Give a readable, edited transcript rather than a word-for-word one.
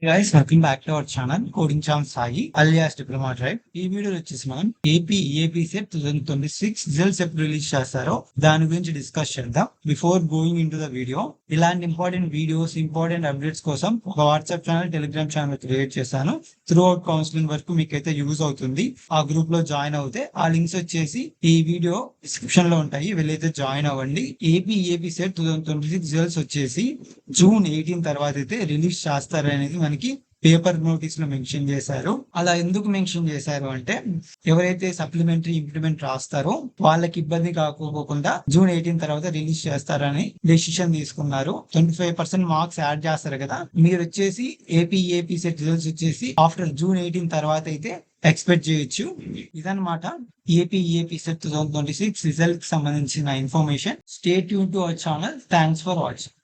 Guys welcome back to our channel coding chance Sai alias diploma drive. ఈ వీడియోలో వచ్చేసి మనం ఏపీ సెట్ 2026 రిజల్ట్స్ ఎప్పుడు రిలీజ్ చేస్తారో దాని గురించి డిస్కస్ చేద్దాం. Before going in to the video, ఇలాంటి ఇంపార్టెంట్ వీడియోస్, ఇంపార్టెంట్ అప్డేట్స్ కోసం ఒక WhatsApp channel, Telegram channel create చేశాను. త్రూ అవుట్ కౌన్సిలింగ్ వరకు మీకైతే యూజ్ అవుతుంది. ఆ గ్రూప్ లో జాయిన్ అవుతే ఆ లింక్స్ వచ్చేసి ఈ వీడియో డిస్క్రిప్షన్ లో ఉంటాయి, వెళ్ళైతే జాయిన్ అవ్వండి. ఏపీ సెట్ 2026 రిజల్ట్స్ వచ్చేసి జూన్ 18 తర్వాత అయితే రిలీజ్ చేస్తారనేది మనకి పేపర్ నోటీస్ లో మెన్షన్ చేశారు. అలా ఎందుకు మెన్షన్ చేశారు అంటే, ఎవరైతే సప్లిమెంటరీ ఇంప్లిమెంట్ రాస్తారో వాళ్ళకి ఇబ్బంది కాకపోకుండా జూన్ 18 తర్వాత రిలీజ్ చేస్తారని డెసిషన్ తీసుకున్నారు. 25% మార్క్స్ యాడ్ చేస్తారు కదా, మీరు వచ్చేసి ఏపీ సెట్ రిజల్ట్స్ వచ్చేసి ఆఫ్టర్ జూన్ 18 తర్వాత అయితే ఎక్స్పెక్ట్ చేయొచ్చు. ఇదన్నమాట ఏపీ సెట్ 2026 రిజల్ట్ కి సంబంధించిన information. Stay tune to our channel. Thanks for watching.